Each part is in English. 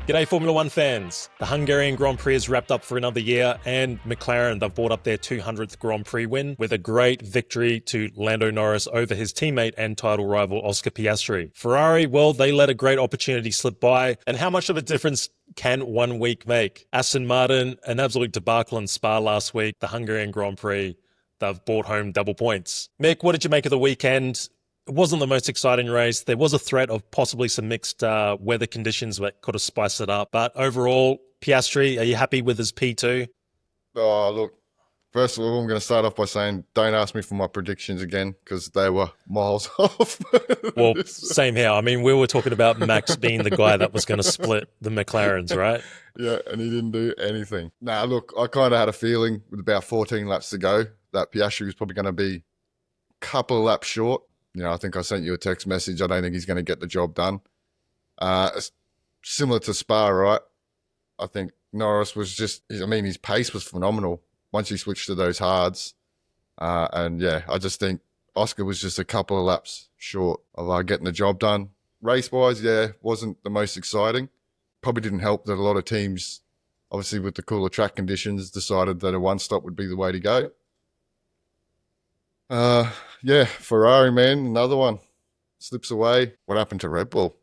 G'day Formula One fans. The Hungarian Grand Prix is wrapped up for another year, and McLaren, they've brought up their 200th Grand Prix win with a great victory to Lando Norris over his teammate and title rival Oscar Piastri. Ferrari, well, they let a great opportunity slip by, and how much of a difference can 1 week make? Aston Martin, an absolute debacle in Spa last week. The Hungarian Grand Prix, they've brought home double points. Mick, what did you make of the weekend? It wasn't the most exciting race. There was a threat of possibly some mixed weather conditions that could have spiced it up. But overall, Piastri, are you happy with his P2? Oh, look, first of all, I'm going to start off by saying don't ask me for my predictions again because they were miles off. Well, same here. I mean, we were talking about Max being the guy that was going to split the McLarens, right? Yeah, and he didn't do anything. Nah, look, I kind of had a feeling with about 14 laps to go that Piastri was probably going to be a couple of laps short. You know, I think I sent you a text message. I don't think he's going to get the job done. Similar to Spa, right? I think Norris was just, I mean, his pace was phenomenal once he switched to those hards. And yeah, I just think Oscar was just a couple of laps short of getting the job done. Race-wise, yeah, wasn't the most exciting. Probably didn't help that a lot of teams, obviously with the cooler track conditions, decided that a one-stop would be the way to go. Yeah, Ferrari, man, another one. Slips away. What happened to Red Bull?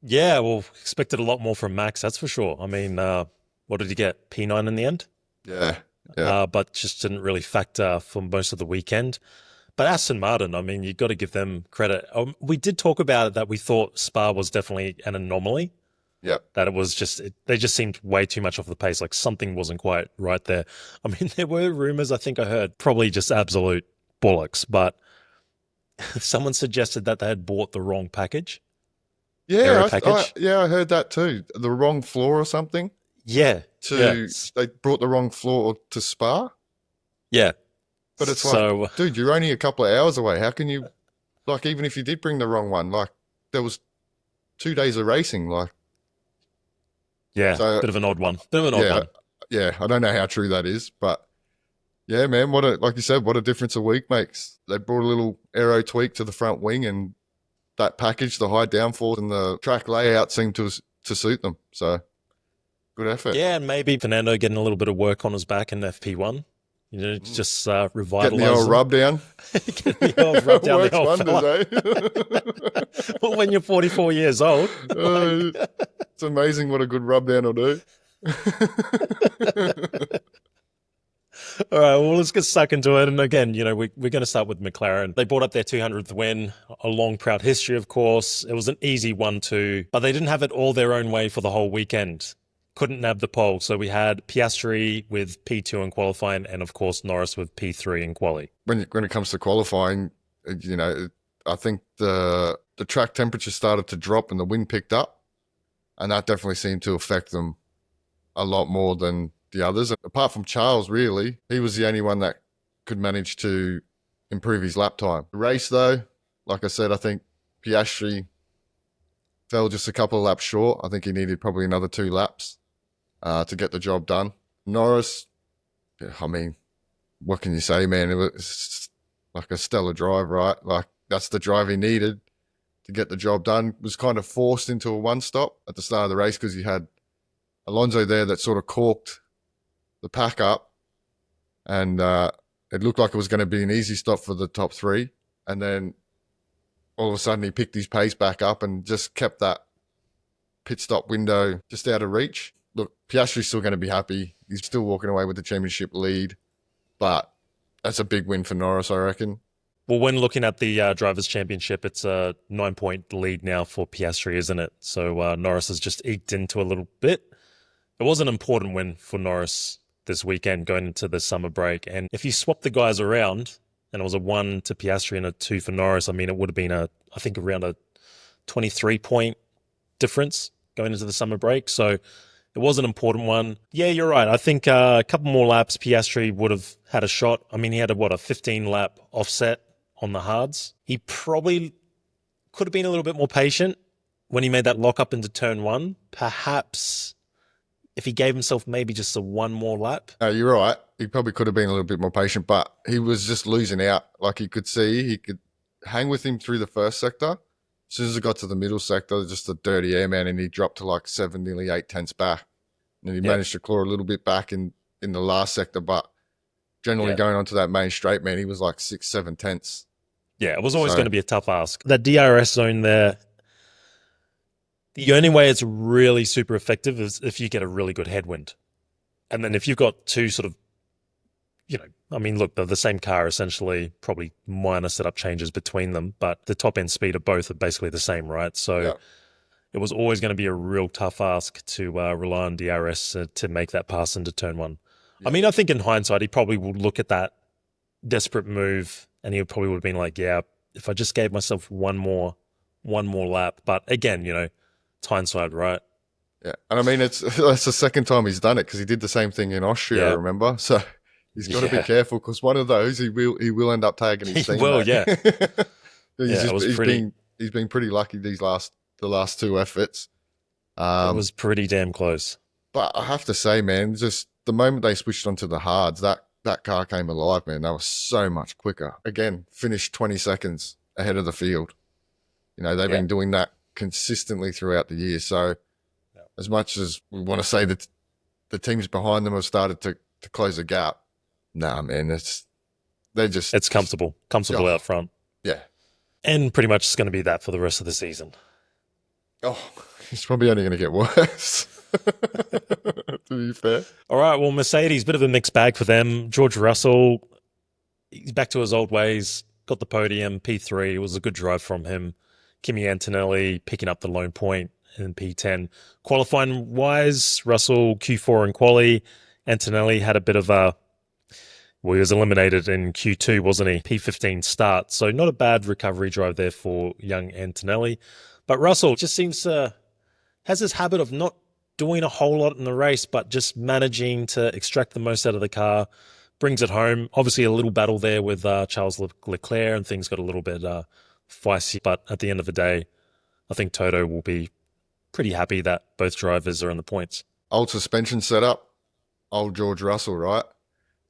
Yeah, well, expected a lot more from Max, that's for sure. I mean, what did he get? P9 in the end? Yeah. But just didn't really factor for most of the weekend. But Aston Martin, I mean, you've got to give them credit. We did talk about it that we thought Spa was definitely an anomaly. Yeah. That it was just, they just seemed way too much off the pace. Like something wasn't quite right there. I mean, there were rumors, I think I heard, probably just absolute bollocks, but someone suggested that they had bought the wrong package. Yeah, package. I heard that too. The wrong floor or something. Yeah. They brought the wrong floor to Spa. Yeah. But it's like, dude, you're only a couple of hours away. How can you, like, even if you did bring the wrong one, like, there was 2 days of racing, like. Yeah, so, bit of an odd one. One. Yeah, I don't know how true that is, but yeah, man, like you said, what a difference a week makes. They brought a little aero tweak to the front wing, and that package, the high downforce and the track layout seemed to suit them. So good effort. Yeah, and maybe Fernando getting a little bit of work on his back in FP1. You know, just revitalize. Getting the old rub down. Getting the old rub down. Works wonders, eh? Well, when you're 44 years old. It's amazing what a good rub down will do. All right, well, let's get stuck into it. And again, you know, we're going to start with McLaren. They brought up their 200th win, a long, proud history, of course. It was an easy 1-2, but they didn't have it all their own way for the whole weekend. Couldn't nab the pole. So we had Piastri with P2 in qualifying and, of course, Norris with P3 in quali. When it comes to qualifying, you know, I think the track temperature started to drop and the wind picked up, and that definitely seemed to affect them a lot more than the others. Apart from Charles, really, he was the only one that could manage to improve his lap time. The race, though, like I said, I think Piastri fell just a couple of laps short. I think he needed probably another 2 laps to get the job done. Norris, I mean, what can you say, man? It was like a stellar drive, right? Like, that's the drive he needed to get the job done. Was kind of forced into a one-stop at the start of the race because he had Alonso there that sort of corked the pack up, and it looked like it was going to be an easy stop for the top 3. And then all of a sudden he picked his pace back up and just kept that pit stop window just out of reach. Look, Piastri's still going to be happy. He's still walking away with the championship lead, but that's a big win for Norris, I reckon. Well, when looking at the Drivers' Championship, it's a 9-point lead now for Piastri, isn't it? So Norris has just eked into a little bit. It was an important win for Norris this weekend going into the summer break. And if you swap the guys around, and it was a 1 to Piastri and a 2 for Norris, I mean, it would have been, I think, around a 23-point difference going into the summer break. So it was an important one. Yeah, you're right. I think a couple more laps, Piastri would have had a shot. I mean, he had a 15-lap offset on the hards. He probably could have been a little bit more patient when he made that lock up into turn 1. Perhaps if he gave himself maybe just a 1 more lap. You're right. He probably could have been a little bit more patient, but he was just losing out. Like, you could see, he could hang with him through the first sector, As soon as it got to the middle sector, just a dirty air, man, and he dropped to like 7, nearly 8 tenths back. And he managed to claw a little bit back in the last sector, but generally going onto that main straight, man, he was like 6, 7 tenths. Yeah, it was always going to be a tough ask. That DRS zone there, the only way it's really super effective is if you get a really good headwind. And then if you've got two sort of, I mean, look, they're the same car essentially, probably minor setup changes between them, but the top end speed of both are basically the same, right? So it was always going to be a real tough ask to rely on DRS to make that pass into turn one. I mean, I think in hindsight, he probably would look at that desperate move and he probably would have been like, yeah, if I just gave myself one more lap. But again, it's hindsight, right? Yeah. And I mean, that's the second time he's done it because he did the same thing in Austria, remember? So he's got to be careful because one of those he will end up tagging his teammate. He will, yeah. He's been pretty lucky the last two efforts. It was pretty damn close. But I have to say, man, just the moment they switched onto the hards, that car came alive, man. They were so much quicker. Again, finished 20 seconds ahead of the field. They've been doing that consistently throughout the year. So as much as we want to say that the teams behind them have started to close the gap, nah, man, it's comfortable out front. Yeah. And pretty much it's going to be that for the rest of the season. Oh, it's probably only going to get worse. To be fair. All right, well, Mercedes, bit of a mixed bag for them. George Russell, he's back to his old ways, got the podium, P3. It was a good drive from him. Kimi Antonelli picking up the lone point in P10. Qualifying-wise, Russell Q4 in quali. Antonelli had a bit of he was eliminated in Q2, wasn't he? P15 start. So not a bad recovery drive there for young Antonelli. But Russell just has this habit of not doing a whole lot in the race, but just managing to extract the most out of the car, brings it home. Obviously a little battle there with Charles Leclerc and things got a little bit feisty. But at the end of the day, I think Toto will be pretty happy that both drivers are in the points. Old suspension setup, old George Russell, right?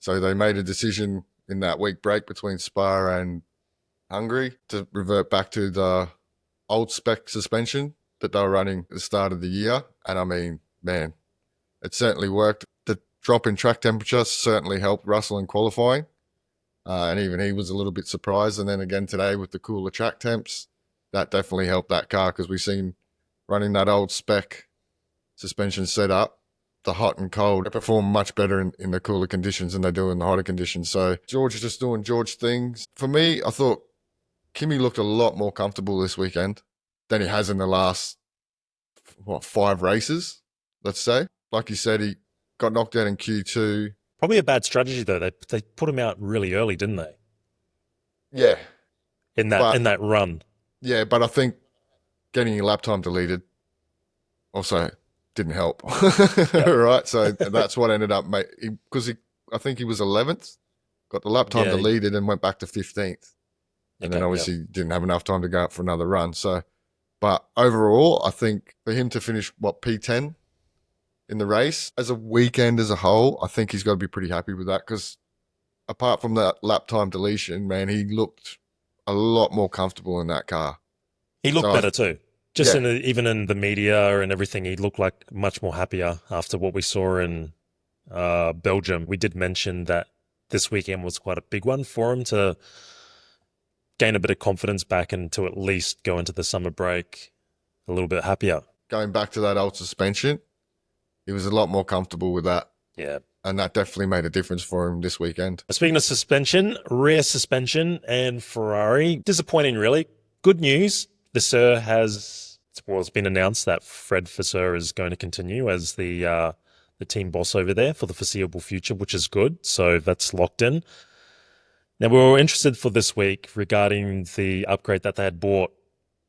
So they made a decision in that week break between Spa and Hungary to revert back to the old spec suspension that they were running at the start of the year. And I mean, man, it certainly worked. The drop in track temperature certainly helped Russell in qualifying. And even he was a little bit surprised. And then again today with the cooler track temps, that definitely helped that car because we've seen running that old spec suspension setup, the hot and cold, they perform much better in the cooler conditions than they do in the hotter conditions. So George is just doing George things. For me, I thought Kimi looked a lot more comfortable this weekend than he has in the last, 5 races, let's say. Like you said, he got knocked out in Q2. Probably a bad strategy, though. They put him out really early, didn't they? Yeah. In that run. Yeah, but I think getting your lap time deleted also didn't help. Right? So that's what ended up, because I think he was 11th, got the lap time deleted and went back to 15th. And then obviously didn't have enough time to go out for another run. So, but overall, I think for him to finish, P10 in the race, as a weekend as a whole, I think he's got to be pretty happy with that because apart from that lap time deletion, man, he looked a lot more comfortable in that car. He looked better too. Just even in the media and everything, he looked like much more happier after what we saw in Belgium. We did mention that this weekend was quite a big one for him to gain a bit of confidence back and to at least go into the summer break a little bit happier. Going back to that old suspension, he was a lot more comfortable with that. Yeah. And that definitely made a difference for him this weekend. Speaking of suspension, rear suspension and Ferrari, disappointing really. Good news, it's been announced that Fred Vasseur is going to continue as the team boss over there for the foreseeable future, which is good. So that's locked in. Now, we were interested for this week regarding the upgrade that they had bought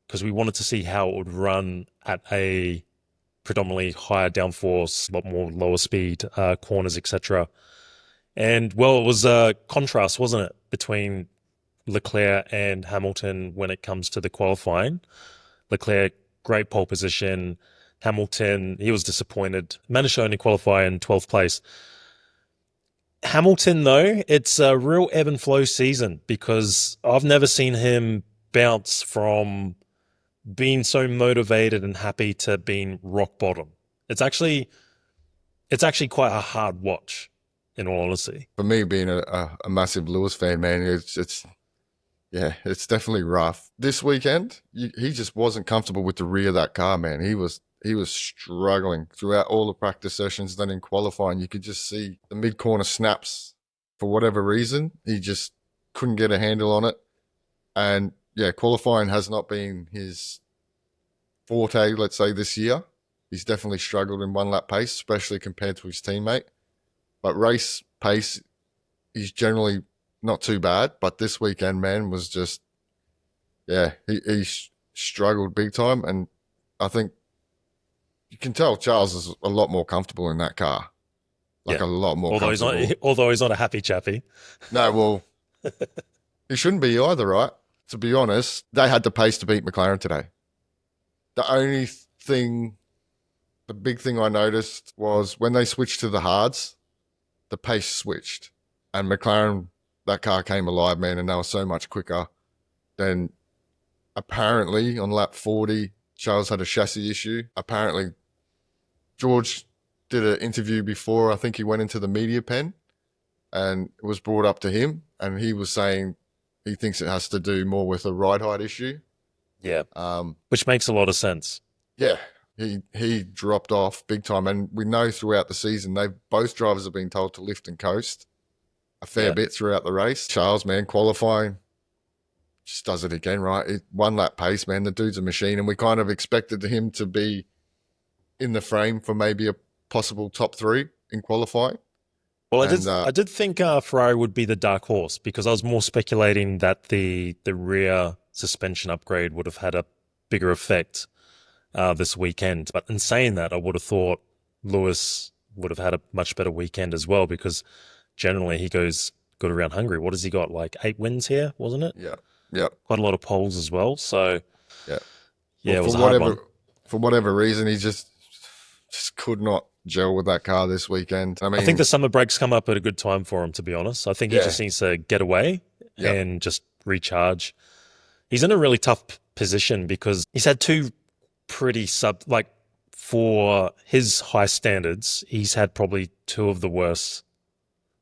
because we wanted to see how it would run at a predominantly higher downforce, a lot more lower speed corners, etc. And, well, it was a contrast, wasn't it, between Leclerc and Hamilton when it comes to the qualifying. Leclerc, great pole position. Hamilton, he was disappointed. Managed to only qualify in 12th place. Hamilton, though, it's a real ebb and flow season because I've never seen him bounce from been so motivated and happy to being rock bottom. It's actually quite a hard watch, in all honesty. For me, being a massive Lewis fan, man, it's definitely rough. This weekend, he just wasn't comfortable with the rear of that car, man. He was struggling throughout all the practice sessions. Then in qualifying, you could just see the mid corner snaps for whatever reason. He just couldn't get a handle on it. And yeah, qualifying has not been his forte, let's say, this year. He's definitely struggled in one lap pace, especially compared to his teammate. But race pace, he's generally not too bad. But this weekend, man, was just, yeah, he struggled big time. And I think you can tell Charles is a lot more comfortable in that car. A lot more comfortable. Although he's not a happy chappy. No, well, he shouldn't be either, right? To be honest, they had the pace to beat McLaren today. The big thing I noticed was when they switched to the hards, the pace switched. And McLaren, that car came alive, man, and they were so much quicker. Then apparently on lap 40, Charles had a chassis issue. Apparently, George did an interview before. I think he went into the media pen and it was brought up to him. And he was saying he thinks it has to do more with a ride height issue. Yeah. Which makes a lot of sense. Yeah. He dropped off big time. And we know throughout the season, both drivers have been told to lift and coast a fair bit throughout the race. Charles, man, qualifying, just does it again, right? One lap pace, man. The dude's a machine. And we kind of expected him to be in the frame for maybe a possible top 3 in qualifying. Well, I did think Ferrari would be the dark horse because I was more speculating that the rear suspension upgrade would have had a bigger effect this weekend. But in saying that, I would have thought Lewis would have had a much better weekend as well because generally he goes good around Hungary. What has he got? Like 8 wins here, wasn't it? Yeah. Quite a lot of poles as well. So yeah, it was a hard one. For whatever reason, he just could not gel with that car this weekend. I mean, I think the summer breaks come up at a good time for him, to be honest. I think he just needs to get away and just recharge. He's in a really tough position because he's had 2 pretty for his high standards, he's had probably 2 of the worst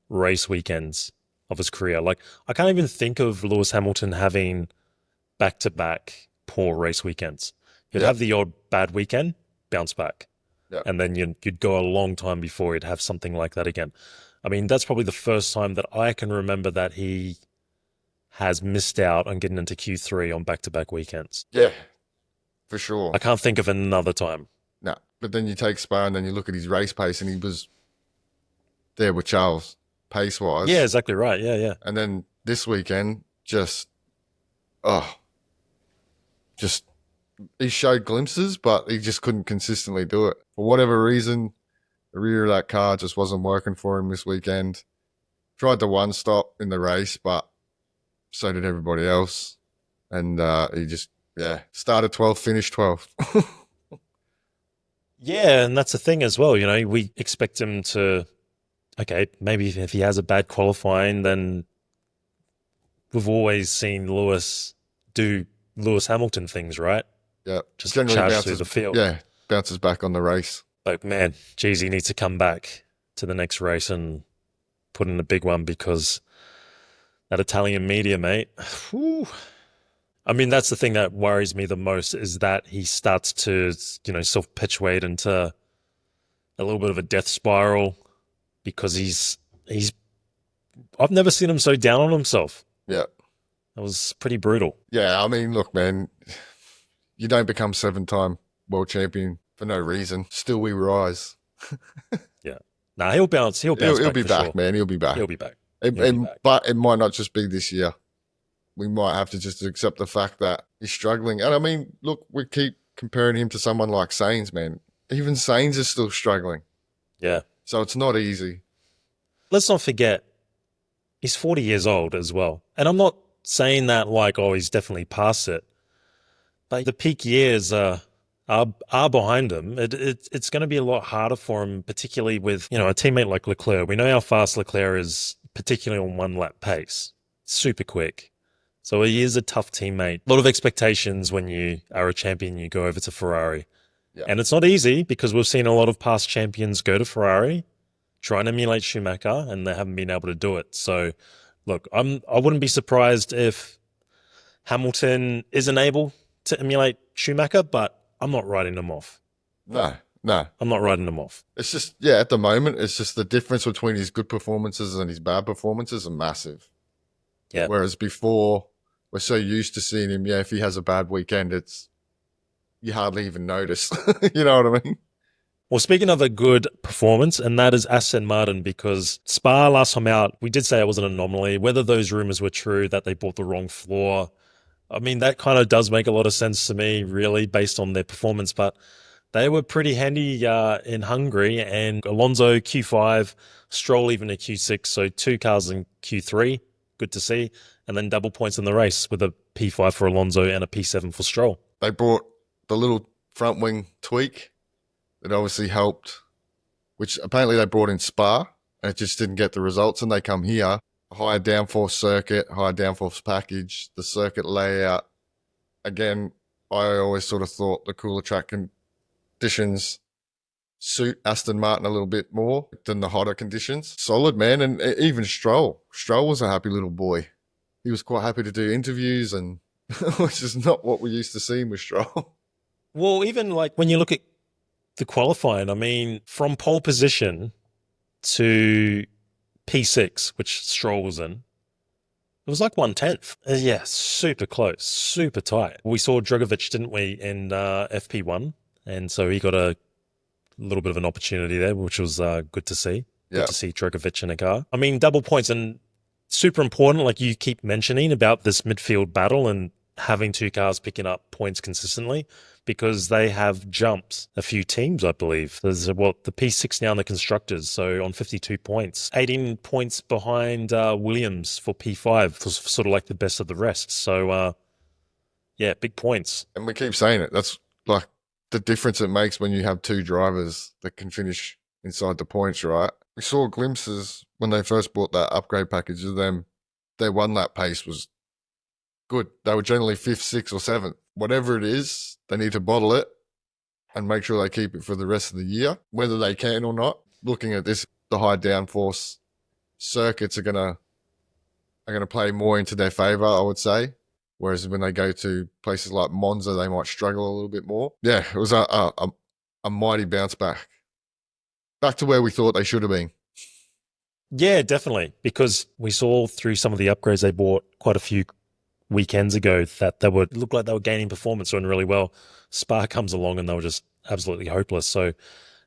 race weekends of his career. Like, I can't even think of Lewis Hamilton having back-to-back poor race weekends. He'd have the odd bad weekend, bounce back. Yeah. And then you'd go a long time before he'd have something like that again. I mean, that's probably the first time that I can remember that he has missed out on getting into Q3 on back-to-back weekends. Yeah, for sure. I can't think of another time. No, but then you take Spa and then you look at his race pace and he was there with Charles pace-wise. Yeah, exactly right. Yeah. And then this weekend, he showed glimpses, but he just couldn't consistently do it. For whatever reason, the rear of that car just wasn't working for him this weekend. Tried the one stop in the race, but so did everybody else. And he just, started 12th, finished 12th. Yeah, and that's the thing as well. You know, we expect him to, maybe if he has a bad qualifying, then we've always seen Lewis do Lewis Hamilton things, right? Yeah, just generally charge bounces through the field. Yeah, bounces back on the race. Like, man, geez, he needs to come back to the next race and put in a big one because that Italian media, mate. Whew. I mean, that's the thing that worries me the most is that he starts to, self-perpetuate into a little bit of a death spiral because I've never seen him so down on himself. Yeah. That was pretty brutal. Yeah, I mean, look, man, you don't become 7-time world champion for no reason. Still we rise. Yeah. Nah, he'll bounce. He'll be back, sure. man. He'll be back. He'll be back. But it might not just be this year. We might have to just accept the fact that he's struggling. And I mean, look, we keep comparing him to someone like Sainz, man. Even Sainz is still struggling. Yeah. So it's not easy. Let's not forget, he's 40 years old as well. And I'm not saying that like, he's definitely past it. But the peak years are behind him. It's going to be a lot harder for him, particularly with, a teammate like Leclerc. We know how fast Leclerc is, particularly on one lap pace. Super quick. So he is a tough teammate. A lot of expectations when you are a champion, you go over to Ferrari. Yeah. And it's not easy because we've seen a lot of past champions go to Ferrari, try and emulate Schumacher, and they haven't been able to do it. So, look, I wouldn't be surprised if Hamilton isn't able to emulate Schumacher, but I'm not writing them off. No, no. I'm not writing them off. It's just, yeah, at the moment, it's just the difference between his good performances and his bad performances are massive. Yeah. Whereas before, we're so used to seeing him, if he has a bad weekend, you hardly even notice. You know what I mean? Well, speaking of a good performance, and that is Aston Martin, because Spa last time out, we did say it was an anomaly. Whether those rumors were true that they bought the wrong floor, I mean, that kind of does make a lot of sense to me, really, based on their performance. But they were pretty handy in Hungary, and Alonso Q5, Stroll even a Q6, so 2 cars in Q3, good to see, and then double points in the race with a P5 for Alonso and a P7 for Stroll. They brought the little front wing tweak that obviously helped, which apparently they brought in Spa, and it just didn't get the results, and they come here, higher downforce circuit, higher downforce package, the circuit layout. Again, I always sort of thought the cooler track conditions suit Aston Martin a little bit more than the hotter conditions. Solid, man. And even Stroll. Stroll was a happy little boy. He was quite happy to do interviews, and which is not what we used to see with Stroll. Well, even like when you look at the qualifying, I mean, from pole position to P6, which Stroll was in, it was like 1/10. Yeah, super close, super tight. We saw Drugovich, didn't we, in FP1, and so he got a little bit of an opportunity there, which was good to see. Yeah. Good to see Drugovich in a car. I mean, double points, and super important, like you keep mentioning about this midfield battle and having two cars picking up points consistently, because they have jumped a few teams, I believe. There's the P6 now in the constructors, so on 52 points, 18 points behind Williams for P5, was sort of like the best of the rest. So, yeah, big points. And we keep saying it. That's like the difference it makes when you have two drivers that can finish inside the points, right? We saw glimpses when they first bought that upgrade package of them. Their one lap pace was good. They were generally 5th, 6th, or 7th. Whatever it is, they need to bottle it and make sure they keep it for the rest of the year, whether they can or not. Looking at this, the high downforce circuits are gonna play more into their favour, I would say. Whereas when they go to places like Monza, they might struggle a little bit more. Yeah, it was a mighty bounce back to where we thought they should have been. Yeah, definitely, because we saw through some of the upgrades they bought quite a few weekends ago that they would look like they were gaining performance, doing really well. Spa comes along and they were just absolutely hopeless. So,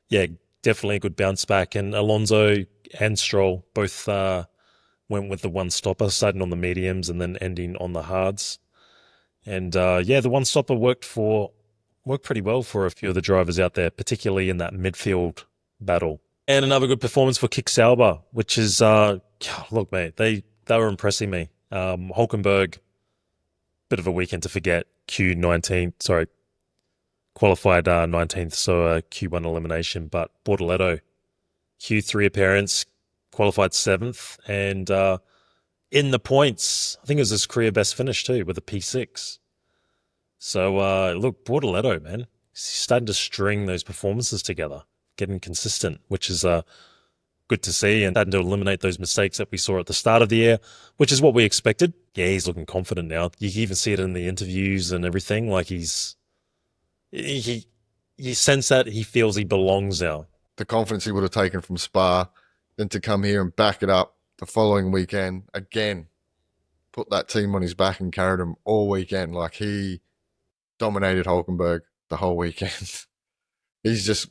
yeah, definitely a good bounce back. And Alonso and Stroll both went with the one stopper, starting on the mediums and then ending on the hards. And yeah, the one stopper worked pretty well for a few of the drivers out there, particularly in that midfield battle. And another good performance for Kick Sauber, which is look, mate, they were impressing me. Hulkenberg, bit of a weekend to forget. Qualified 19th, so a Q1 elimination. But Bortoleto, Q3 appearance, qualified 7th, and in the points, I think it was his career best finish too, with a P6. So look, Bortoleto, man, he's starting to string those performances together, getting consistent, which is good to see, and starting to eliminate those mistakes that we saw at the start of the year, which is what we expected. Yeah, he's looking confident now. You can even see it in the interviews and everything. Like you sense that he feels he belongs now. The confidence he would have taken from Spa, then to come here and back it up the following weekend, again, put that team on his back and carried him all weekend. Like he dominated Hulkenberg the whole weekend. He's just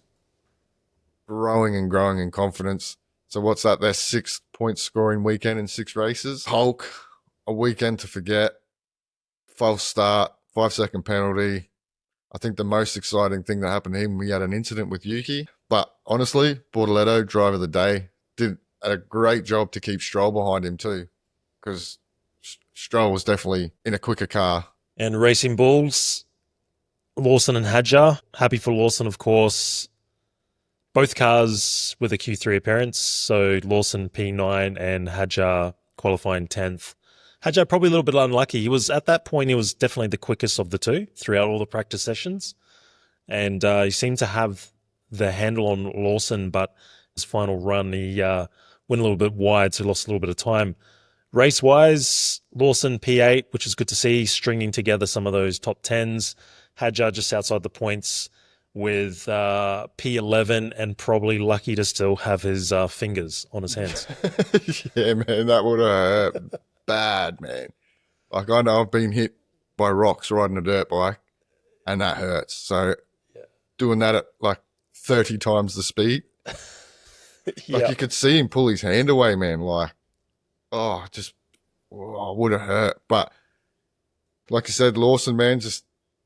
growing and growing in confidence. So what's that? Their 6 point scoring weekend in 6 races. Hulk, a weekend to forget. False start, 5-second penalty. I think the most exciting thing that happened to him, we had an incident with Yuki. But honestly, Bortoleto, driver of the day, did a great job to keep Stroll behind him too, because Stroll was definitely in a quicker car. And Racing Bulls, Lawson and Hadjar. Happy for Lawson, of course. Both cars with a Q3 appearance. So Lawson P9 and Hadjar qualifying 10th. Hadjar probably a little bit unlucky. He was at that point. He was definitely the quickest of the two throughout all the practice sessions, and he seemed to have the handle on Lawson. But his final run, he went a little bit wide, so he lost a little bit of time. Race-wise, Lawson P8, which is good to see, stringing together some of those top tens. Hadjar just outside the points with P11 and probably lucky to still have his fingers on his hands. Yeah, man, that would have hurt bad, man. Like, I know I've been hit by rocks riding a dirt bike, and that hurts. So doing that at like 30 times the speed, like you could see him pull his hand away, man. Like, would have hurt. But like you said, Lawson, man, just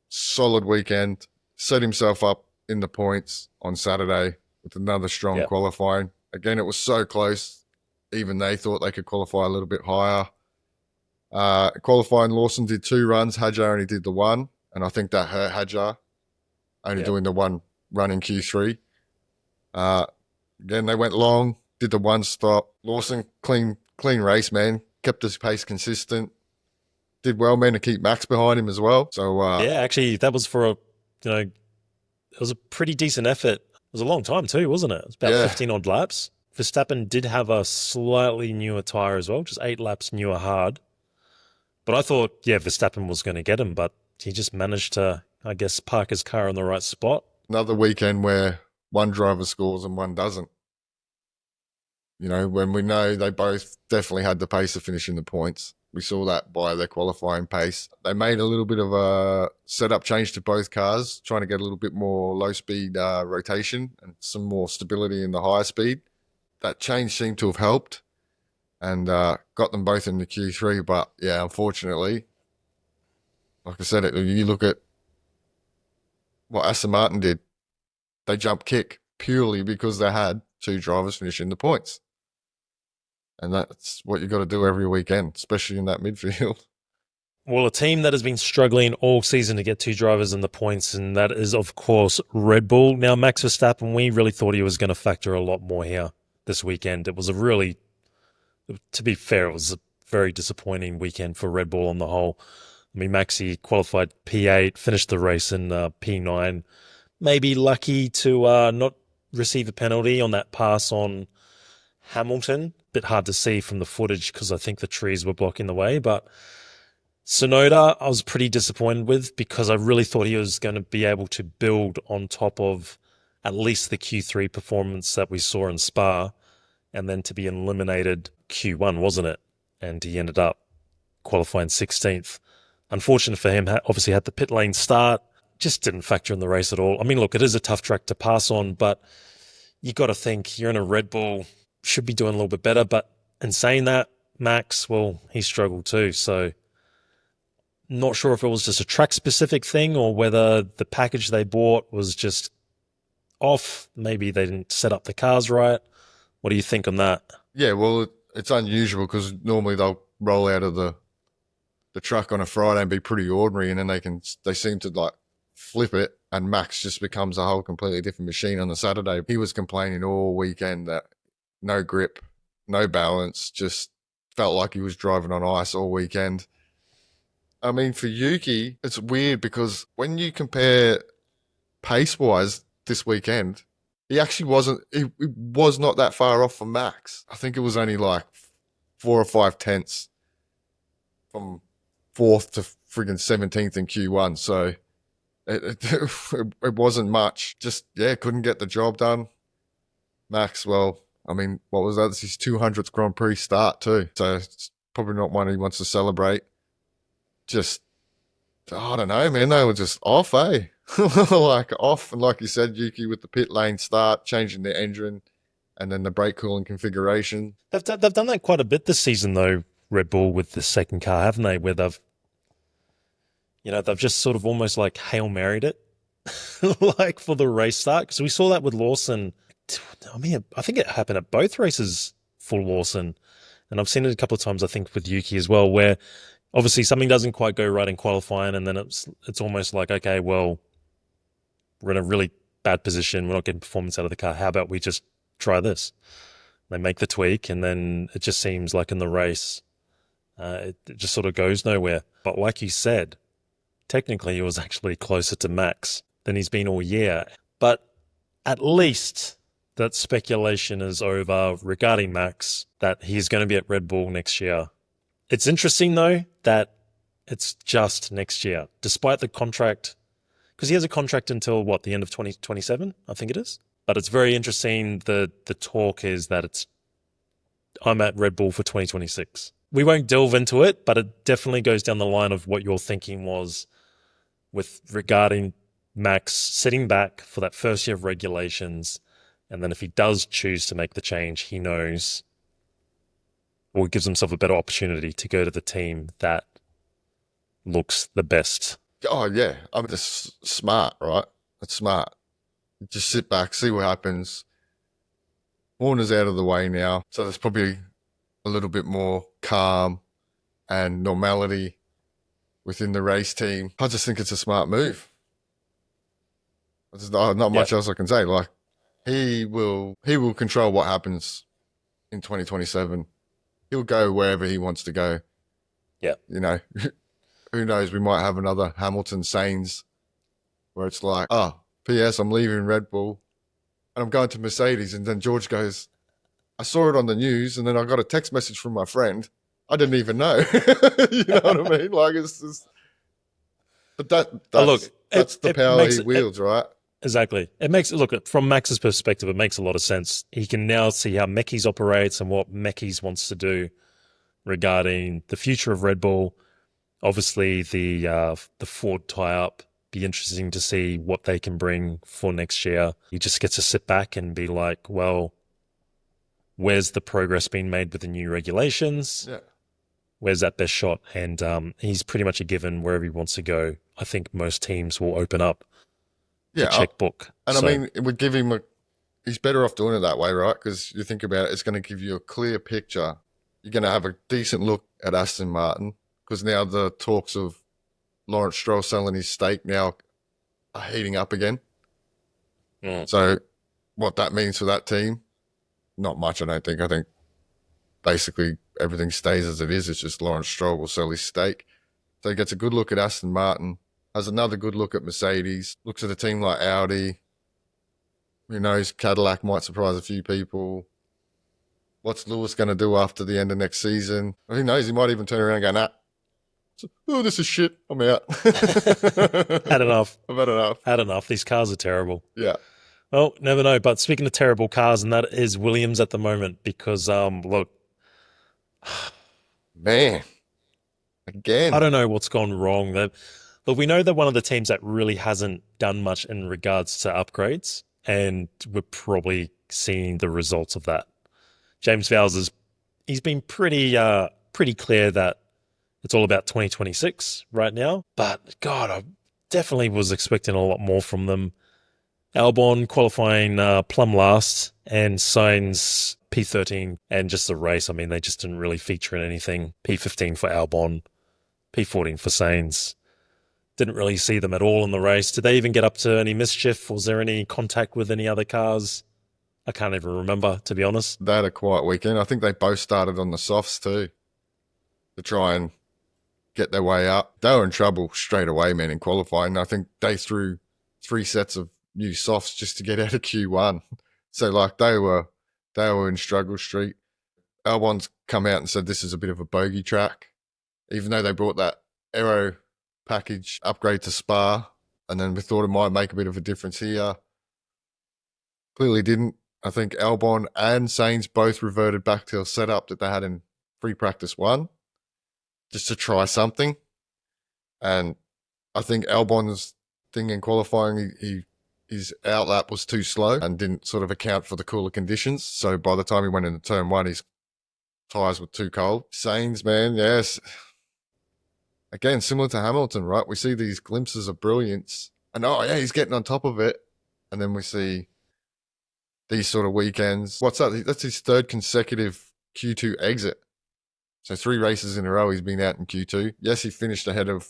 solid weekend. Set himself up in the points on Saturday with another strong qualifying. Again, it was so close. Even they thought they could qualify a little bit higher. Qualifying, Lawson did 2 runs. Hadjar only did the 1. And I think that hurt Hadjar, only doing the 1 run in Q3. Again, they went long, did the 1 stop. Lawson, clean race, man. Kept his pace consistent. Did well, man, to keep Max behind him as well. So actually, that was for it was a pretty decent effort. It was a long time too, wasn't it? It was about 15 odd laps. Verstappen did have a slightly newer tyre as well, just 8 laps newer hard. But I thought, Verstappen was going to get him, but he just managed to, I guess, park his car in the right spot. Another weekend where one driver scores and one doesn't. You know, when we know they both definitely had the pace to finish in the points. We saw that by their qualifying pace. They made a little bit of a setup change to both cars, trying to get a little bit more low-speed rotation and some more stability in the higher speed. That change seemed to have helped and got them both into Q3. But, yeah, unfortunately, like I said, you look at what Aston Martin did. They jumped kick purely because they had 2 drivers finish in the points. And that's what you got to do every weekend, especially in that midfield. Well, a team that has been struggling all season to get 2 drivers in the points, and that is, of course, Red Bull. Now, Max Verstappen, we really thought he was going to factor a lot more here this weekend. It was to be fair, it was a very disappointing weekend for Red Bull on the whole. I mean, Maxi qualified P8, finished the race in P9. Maybe lucky to not receive a penalty on that pass on Hamilton. Bit hard to see from the footage because I think the trees were blocking the way. But Tsunoda, I was pretty disappointed with because I really thought he was going to be able to build on top of at least the Q3 performance that we saw in Spa and then to be eliminated Q1, wasn't it? And he ended up qualifying 16th. Unfortunate for him, obviously had the pit lane start, just didn't factor in the race at all. I mean, look, it is a tough track to pass on, but you got to think you're in a Red Bull, should be doing a little bit better. But in saying that, Max, well, he struggled too. So not sure if it was just a track-specific thing or whether the package they bought was just off. Maybe they didn't set up the cars right. What do you think on that? Yeah, well, it's unusual because normally they'll roll out of the truck on a Friday and be pretty ordinary, and then they seem to like flip it, and Max just becomes a whole completely different machine on the Saturday. He was complaining all weekend that no grip, no balance, just felt like he was driving on ice all weekend. I mean, for Yuki, it's weird because when you compare pace-wise this weekend, he actually he was not that far off from Max. I think it was only like 4 or 5 tenths from 4th to friggin' 17th in Q1. So it wasn't much. Just, couldn't get the job done. Max, well, I mean, what was that? It's his 200th Grand Prix start too. So it's probably not one he wants to celebrate. Just, I don't know, man. They were just off, eh? Like off. And like you said, Yuki with the pit lane start, changing the engine and then the brake cooling configuration. They've done that quite a bit this season though, Red Bull, with the second car, haven't they? Where they've just sort of almost like Hail Married it, like for the race start. Because we saw that with Lawson. I mean, I think it happened at both races for Lawson. And I've seen it a couple of times, I think, with Yuki as well, where obviously something doesn't quite go right in qualifying. And then it's almost like, okay, well, we're in a really bad position. We're not getting performance out of the car. How about we just try this? They make the tweak. And then it just seems like in the race, It just sort of goes nowhere. But like you said, technically he was actually closer to Max than he's been all year. But at least that speculation is over regarding Max, that he's going to be at Red Bull next year. It's interesting, though, that it's just next year, despite the contract, because he has a contract until, what, the end of 2027, I think it is? But it's very interesting. The talk is that I'm at Red Bull for 2026. We won't delve into it, but it definitely goes down the line of what your thinking was with regarding Max sitting back for that first year of regulations. And then if he does choose to make the change, he knows, or gives himself a better opportunity to go to the team that looks the best. Oh, yeah. I mean, it's smart, right? It's smart. Just sit back, see what happens. Warner's out of the way now, so there's probably a little bit more calm and normality within the race team. I just think it's a smart move. There's not much else I can say. Like, he will control what happens in 2027. He'll go wherever he wants to go. Yeah. You know, who knows? We might have another Hamilton Sainz where it's like, oh, P.S. I'm leaving Red Bull and I'm going to Mercedes. And then George goes, I saw it on the news and then I got a text message from my friend. I didn't even know. You know what I mean? Like, it's just, but that's the power he wields, right? Exactly. It makes it look, from Max's perspective, it makes a lot of sense. He can now see how Mekis operates and what Mekis wants to do regarding the future of Red Bull. Obviously, the Ford tie-up, be interesting to see what they can bring for next year. He just gets to sit back and be like, well, where's the progress being made with the new regulations? Yeah. Where's that best shot? And he's pretty much a given wherever he wants to go. I think most teams will open up the checkbook. And so, I mean, it would give him he's better off doing it that way, right? Because you think about it, it's going to give you a clear picture. You're going to have a decent look at Aston Martin, because now the talks of Lawrence Stroll selling his stake now are heating up again. So what that means for that team, not much, I don't think. I think basically everything stays as it is. It's just Lawrence Stroll will sell his stake. So he gets a good look at Aston Martin, has another good look at Mercedes, looks at a team like Audi. Who knows, Cadillac might surprise a few people. What's Lewis going to do after the end of next season? Who knows, he might even turn around and go, nah, oh, this is shit, I'm out. Had enough. I've had enough. Had enough. These cars are terrible. Yeah. Well, never know. But speaking of terrible cars, and that is Williams at the moment, because, look. Man. Again. I don't know what's gone wrong. But we know they're one of the teams that really hasn't done much in regards to upgrades, and we're probably seeing the results of that. James Vowles he's been pretty clear that it's all about 2026 right now. But God, I definitely was expecting a lot more from them. Albon qualifying plumb last, and Sainz P13, and just the race. I mean, they just didn't really feature in anything. P15 for Albon, P14 for Sainz. Didn't really see them at all in the race. Did they even get up to any mischief? Was there any contact with any other cars? I can't even remember, to be honest. They had a quiet weekend. I think they both started on the softs too, to try and get their way up. They were in trouble straight away, man, in qualifying. I think they threw 3 sets of new softs just to get out of Q1. So, like, they were in struggle street. Albon's come out and said this is a bit of a bogey track, even though they brought that aero package upgrade to Spa, and then we thought it might make a bit of a difference here. Clearly didn't. I think Albon and Sainz both reverted back to a setup that they had in free practice 1, just to try something. And I think Albon's thing in qualifying, his outlap was too slow and didn't sort of account for the cooler conditions. So by the time he went into turn 1, his tyres were too cold. Sainz, man, yes. Again, similar to Hamilton, right? We see these glimpses of brilliance and, oh, yeah, he's getting on top of it. And then we see these sort of weekends. What's that? That's his 3rd consecutive Q2 exit. So 3 races in a row he's been out in Q2. Yes, he finished ahead of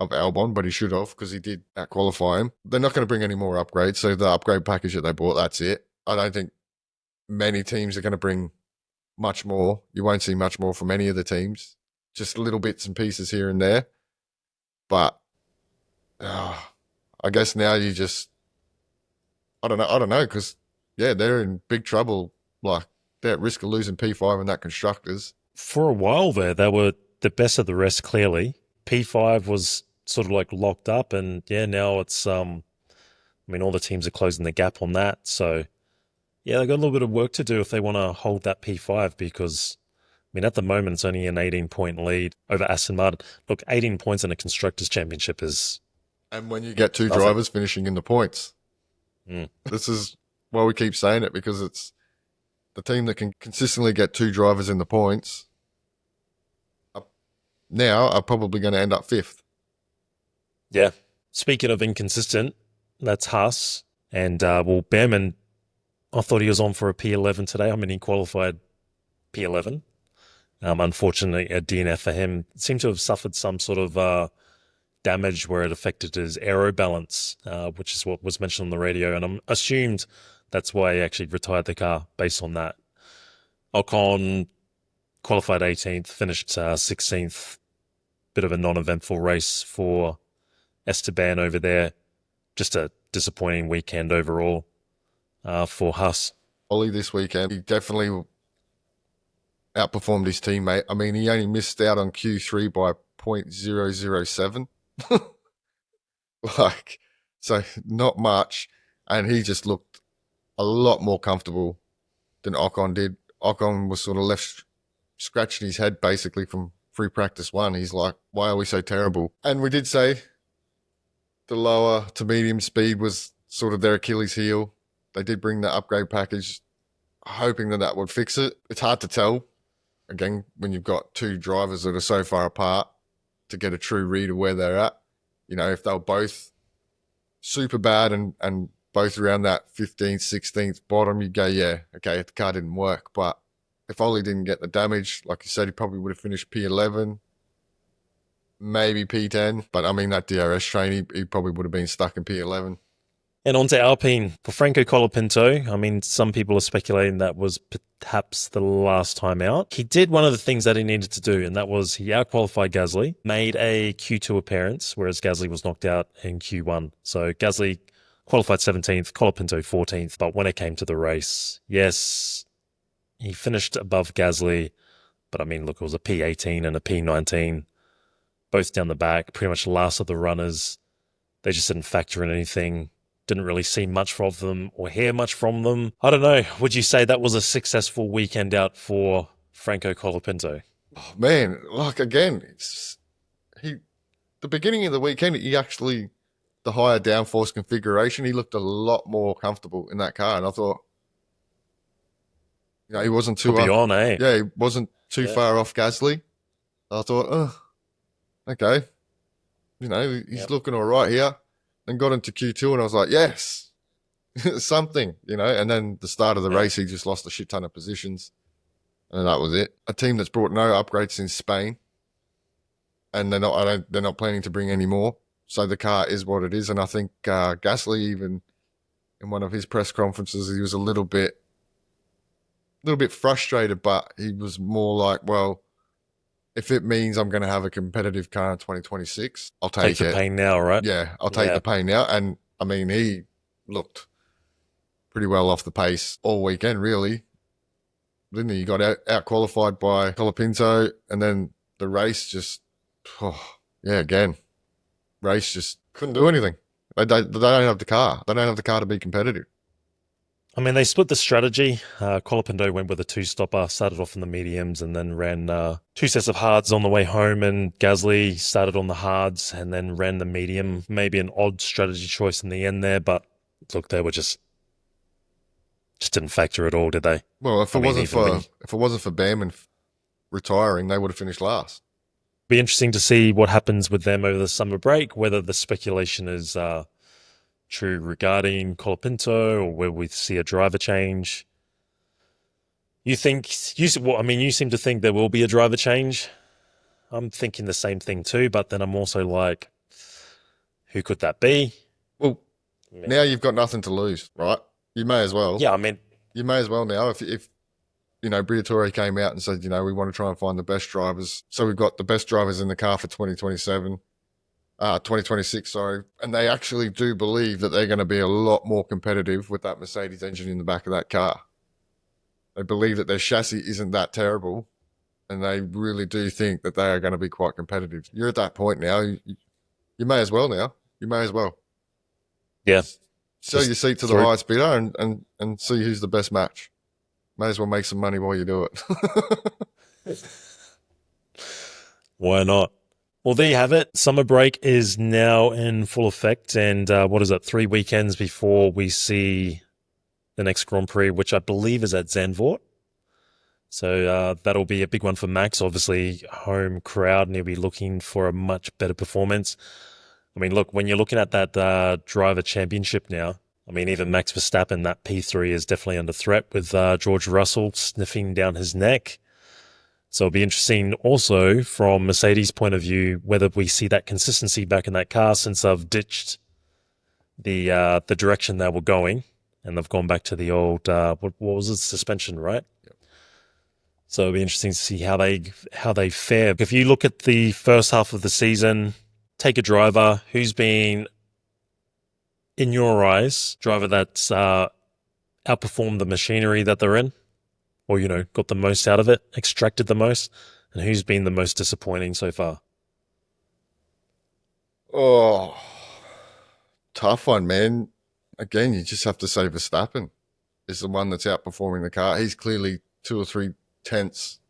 Albon, but he should have, because he did out-qualify him. They're not going to bring any more upgrades, so the upgrade package that they bought, that's it. I don't think many teams are going to bring much more. You won't see much more from any of the teams. just little bits and pieces here and there. But I guess now you just, I don't know, because they're in big trouble. Like they're at risk of losing P5 and that constructors. For a while there, they were the best of the rest, clearly. P5 was sort of like locked up, and now it's, I mean, all the teams are closing the gap on that. So, yeah, they've got a little bit of work to do if they want to hold that P5 because, I mean, at the moment, it's only an 18-point lead over Aston Martin. Look, 18 points in a Constructors' Championship is... And when you get two nothing. drivers finishing in the points, this is why we keep saying it, because it's the team that can consistently get two drivers in the points now are probably going to end up fifth. Yeah. Speaking of inconsistent, that's Haas. And, well, Behrman, I thought he was on for a P11 today. I mean, he qualified P11. Unfortunately, a DNF for him. Seemed to have suffered some sort of damage where it affected his aero balance, which is what was mentioned on the radio. And I'm assumed that's why he actually retired the car based on that. Ocon qualified 18th, finished 16th. Bit of a non-eventful race for Esteban over there. Just a disappointing weekend overall for Haas. Ollie this weekend, he definitely outperformed his teammate. I mean, he only missed out on Q3 by 0.007. Like, so not much. And he just looked a lot more comfortable than Ocon did. Ocon was sort of left scratching his head basically from free practice one. He's like, why are we so terrible? And we did say the lower to medium speed was sort of their Achilles heel. They did bring the upgrade package, hoping that would fix it. It's hard to tell, again, when you've got two drivers that are so far apart, to get a true read of where they're at. You know, if they were both super bad and both around that 15th, 16th bottom, you'd go, yeah, okay, the car didn't work. But if Ollie didn't get the damage, like you said, he probably would have finished P11, maybe P10. But I mean, that DRS train, he probably would have been stuck in P11. And on to Alpine for Franco Colapinto. I mean, some people are speculating that was perhaps the last time out. He did one of the things that he needed to do, and that was he outqualified Gasly, made a Q2 appearance, whereas Gasly was knocked out in Q1. So Gasly qualified 17th, Colapinto 14th. But when it came to the race, yes, he finished above Gasly. But I mean, look, it was a P18 and a P19, both down the back, pretty much last of the runners. They just didn't factor in anything. Didn't really see much of them or hear much from them. I don't know. Would you say that was a successful weekend out for Franco Colapinto? Oh, man, like again, the beginning of the weekend, he actually, the higher downforce configuration, he looked a lot more comfortable in that car. And I thought, you know, he wasn't too on, eh? Yeah, he wasn't too far off Gasly. I thought, oh, okay. You know, he's looking all right here. And got into Q2 and I was like, yes, something, you know. And then the start of the race, he just lost a shit ton of positions. And that was it. A team that's brought no upgrades in Spain. And they're not planning to bring any more. So the car is what it is. And I think Gasly, even in one of his press conferences, he was a little bit frustrated, but he was more like, well, if it means I'm going to have a competitive car in 2026, I'll take it. Take the pain now, right? Yeah, I'll take the pain now. And, I mean, he looked pretty well off the pace all weekend, really. Didn't he? He got out-qualified by Colapinto, and then the race just, again, race just couldn't do anything. They don't have the car. They don't have the car to be competitive. I mean, they split the strategy. Colapinto went with a two-stopper, started off in the mediums, and then ran two sets of hards on the way home. And Gasly started on the hards and then ran the medium. Maybe an odd strategy choice in the end there, but look, they were just didn't factor at all, did they? Well, if it wasn't for Behrman retiring, they would have finished last. Be interesting to see what happens with them over the summer break. Whether the speculation is true regarding Colapinto, or will we see a driver change? You seem to think there will be a driver change. I'm thinking the same thing too, but then I'm also like, who could that be? Well, now you've got nothing to lose, right? You may as well. Yeah, I mean, you may as well now. If Briatore came out and said, we want to try and find the best drivers. So we've got the best drivers in the car for 2026, sorry. And they actually do believe that they're going to be a lot more competitive with that Mercedes engine in the back of that car. They believe that their chassis isn't that terrible, and they really do think that they are going to be quite competitive. You're at that point now. You may as well now. You may as well. Yeah. Sell your seat to the highest bidder and see who's the best match. May as well make some money while you do it. Why not? Well, there you have it. Summer break is now in full effect. And 3 weekends before we see the next Grand Prix, which I believe is at Zandvoort. So that'll be a big one for Max. Obviously, home crowd, and he'll be looking for a much better performance. I mean, look, when you're looking at that driver championship now, I mean, even Max Verstappen, that P3 is definitely under threat with George Russell sniffing down his neck. So it'll be interesting also from Mercedes' point of view, whether we see that consistency back in that car since I've ditched the direction they were going and they've gone back to the old, what was it, suspension, right? Yep. So it'll be interesting to see how they fare. If you look at the first half of the season, take a driver who's been, in your eyes, driver that's outperformed the machinery that they're in, or, got the most out of it, extracted the most, and who's been the most disappointing so far? Oh, tough one, man. Again, you just have to say Verstappen is the one that's outperforming the car. He's clearly 2 or 3 tenths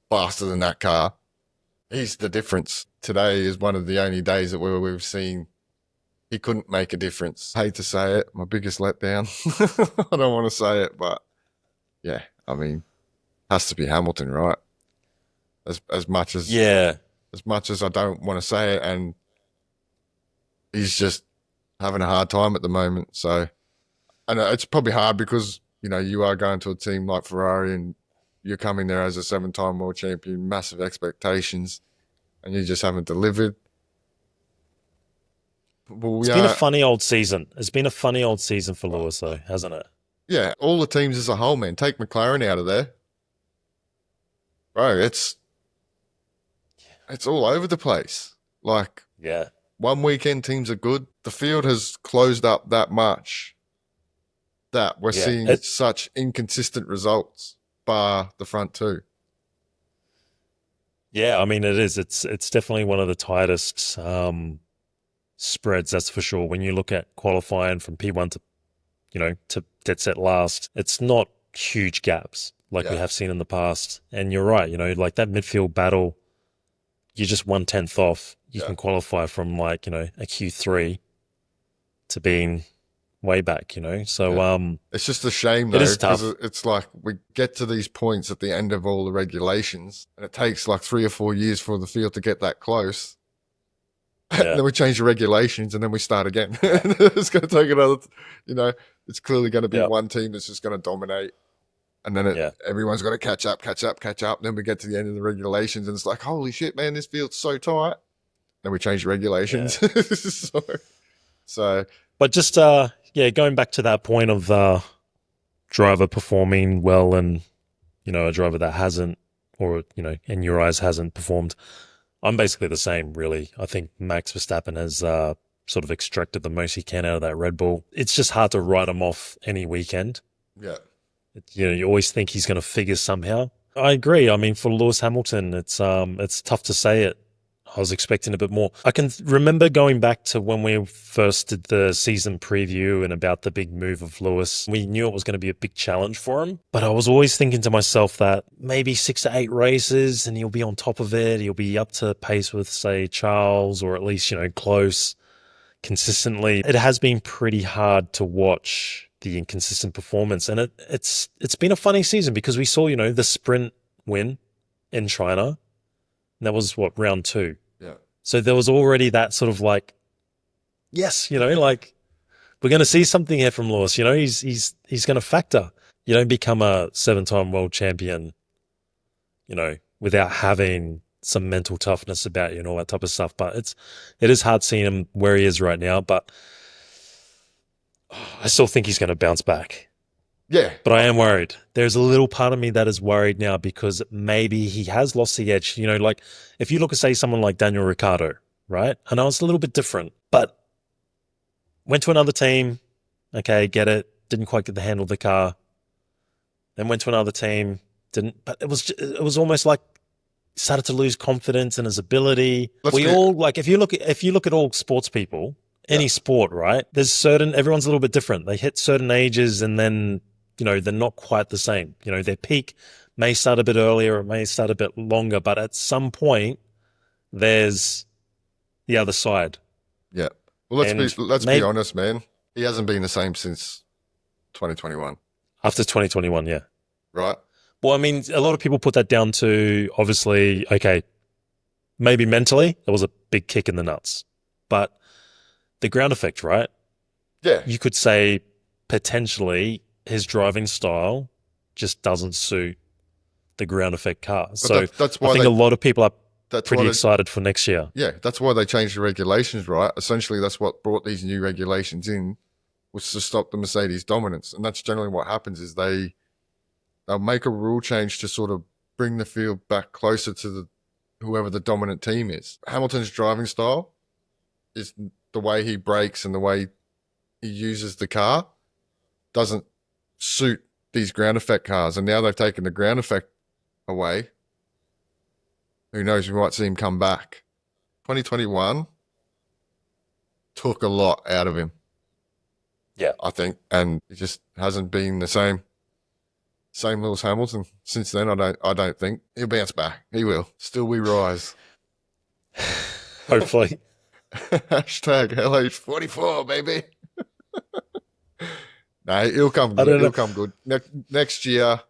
faster than that car. He's the difference. Today is one of the only days that we've seen he couldn't make a difference. Hate to say it, my biggest letdown. I don't want to say it, but yeah, I mean, has to be Hamilton, right? As much as I don't want to say it, and he's just having a hard time at the moment. So, and it's probably hard because you are going to a team like Ferrari and you're coming there as a 7-time world champion, massive expectations, and you just haven't delivered. Well, it's been a funny old season. It's been a funny old season for Lewis, though, hasn't it? Yeah, all the teams as a whole, man. Take McLaren out of there. Bro, it's all over the place. Like, yeah, one weekend teams are good. The field has closed up that much that we're seeing such inconsistent results, bar the front two. Yeah, I mean, it is. It's definitely one of the tightest spreads, that's for sure. When you look at qualifying from P1 to dead set last, it's not huge gaps like we have seen in the past. And you're right, like that midfield battle, you're just 1/10 off. You can qualify from a Q3 to being way back, So it's just a shame though, because it's like we get to these points at the end of all the regulations, and it takes like 3 or 4 years for the field to get that close. And then we change the regulations, and then we start again. It's going to take another, it's clearly going to be one team that's just going to dominate. And then everyone's got to catch up. Then we get to the end of the regulations, and it's like, holy shit, man, this field's so tight. Then we change the regulations. So, but just going back to that point of driver performing well, and a driver that hasn't, or in your eyes hasn't performed. I'm basically the same, really. I think Max Verstappen has sort of extracted the most he can out of that Red Bull. It's just hard to write him off any weekend. Yeah. You always think he's going to figure somehow. I agree. I mean, for Lewis Hamilton, it's tough to say it. I was expecting a bit more. I can remember going back to when we first did the season preview and about the big move of Lewis. We knew it was going to be a big challenge for him, but I was always thinking to myself that maybe 6 to 8 races and he'll be on top of it. He'll be up to pace with, say, Charles, or at least, close consistently. It has been pretty hard to watch the inconsistent performance, and it's been a funny season because we saw, the sprint win in China. And that was round 2. Yeah. So there was already that sort of like, yes, like we're going to see something here from Lewis. He's going to factor. You don't become a 7-time world champion, without having some mental toughness about you and all that type of stuff. But it is hard seeing him where he is right now. But I still think he's going to bounce back. Yeah, But I am worried. There's a little part of me that is worried now because maybe he has lost the edge. You know, like if you look at, say, someone like Daniel Ricciardo, right? I know it's a little bit different, but went to another team. Okay, get it. Didn't quite get the handle of the car. Then went to another team. Didn't. But it was almost like started to lose confidence in his ability. All like if you look at all sports people, any sport, right? Everyone's a little bit different. They hit certain ages and then, you know, they're not quite the same. You know, their peak may start a bit earlier, it may start a bit longer, but at some point there's the other side. Yeah. Well, let's be honest, man. He hasn't been the same since 2021. After 2021, yeah. Right? Well, I mean, a lot of people put that down to, obviously, okay, maybe mentally, there was a big kick in the nuts. But the ground effect, right? Yeah. You could say potentially his driving style just doesn't suit the ground effect car. So that's why I think a lot of people are pretty excited for next year. Yeah, that's why they changed the regulations, right? Essentially, that's what brought these new regulations in, was to stop the Mercedes dominance. And that's generally what happens is they'll make a rule change to sort of bring the field back closer to whoever the dominant team is. Hamilton's driving style is the way he brakes and the way he uses the car doesn't suit these ground effect cars. And now they've taken the ground effect away. Who knows, we might see him come back. 2021 took a lot out of him. Yeah. I think. And he just hasn't been the same Lewis Hamilton since then. I don't think. He'll bounce back. He will. Still we rise. Hopefully. Hashtag LH44, baby. No, he'll come good. He'll come good. Next year,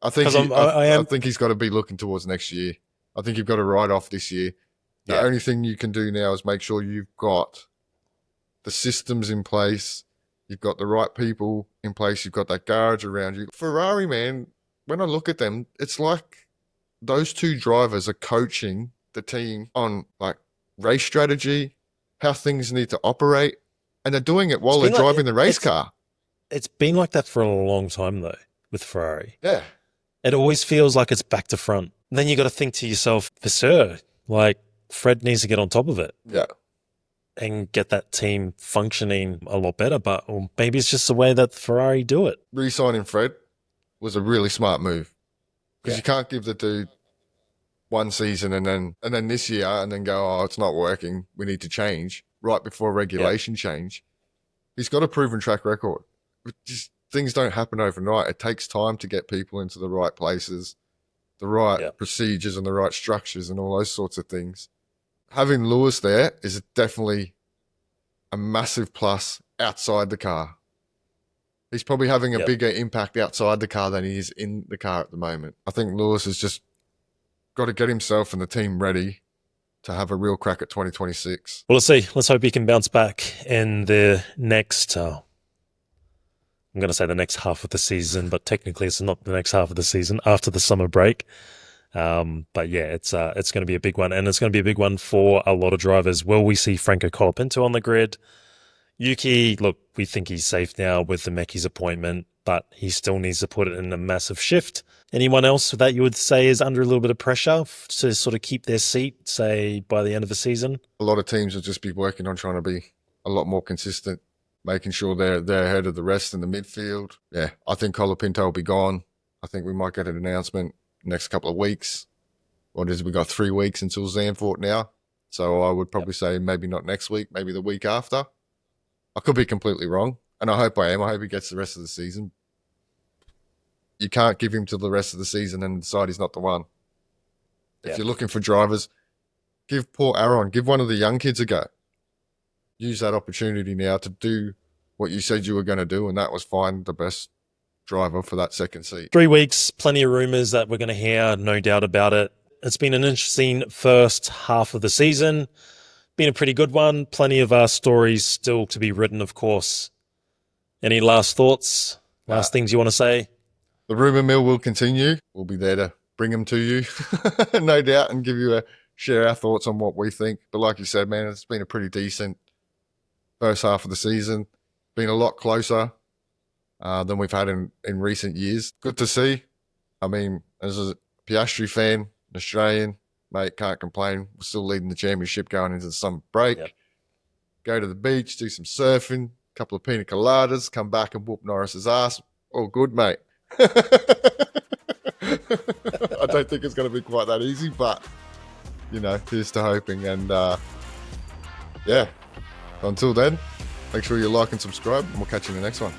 I think he's got to be looking towards next year. I think you've got to write off this year. The only thing you can do now is make sure you've got the systems in place. You've got the right people in place. You've got that garage around you. Ferrari, man, when I look at them, it's like those two drivers are coaching the team on like race strategy, how things need to operate, and they're doing it while they're driving the race car. It's been like that for a long time, though, with Ferrari. Yeah. It always feels like it's back to front. And then you got to think to yourself, for sure, like Fred needs to get on top of it. Yeah. And get that team functioning a lot better. But maybe it's just the way that Ferrari do it. Re-signing Fred was a really smart move. Because you can't give the dude one season and then this year and then go, oh, it's not working, we need to change right before regulation change. He's got a proven track record. Just things don't happen overnight. It takes time to get people into the right places, the right procedures and the right structures and all those sorts of things. Having Lewis there is definitely a massive plus outside the car. He's probably having a bigger impact outside the car than he is in the car at the moment. I think Lewis has just got to get himself and the team ready to have a real crack at 2026. Well, let's see. Let's hope he can bounce back in the next, I'm going to say the next half of the season, but technically it's not the next half of the season, after the summer break. But yeah, it's going to be a big one, and it's going to be a big one for a lot of drivers. Will we see Franco Colapinto on the grid? Yuki, look, we think he's safe now with the Meki's appointment, but he still needs to put it in a massive shift. Anyone else that you would say is under a little bit of pressure to sort of keep their seat, say, by the end of the season? A lot of teams will just be working on trying to be a lot more consistent, making sure they're ahead of the rest in the midfield. Yeah, I think Colapinto will be gone. I think we might get an announcement next couple of weeks. What is it? We got 3 weeks until Zandvoort now. So I would probably say maybe not next week, maybe the week after. I could be completely wrong, and I hope I am. I hope he gets the rest of the season. You can't give him till the rest of the season and decide he's not the one. If you're looking for drivers, give poor Aaron, give one of the young kids a go. Use that opportunity now to do what you said you were going to do, and that was find the best driver for that second seat. 3 weeks, plenty of rumours that we're going to hear, no doubt about it. It's been an interesting first half of the season. Been a pretty good one. Plenty of stories still to be written, of course. Any last thoughts? Last things you want to say? The rumour mill will continue. We'll be there to bring them to you, no doubt, and share our thoughts on what we think. But like you said, man, it's been a pretty decent first half of the season. Been a lot closer than we've had in recent years. Good to see. I mean, as a Piastri fan, an Australian, mate, can't complain. We're still leading the championship going into the summer break. Yep. Go to the beach, do some surfing, a couple of pina coladas, come back and whoop Norris's ass. All good, mate. I don't think it's going to be quite that easy, but, here's to hoping. And, yeah, until then, make sure you like and subscribe, and we'll catch you in the next one.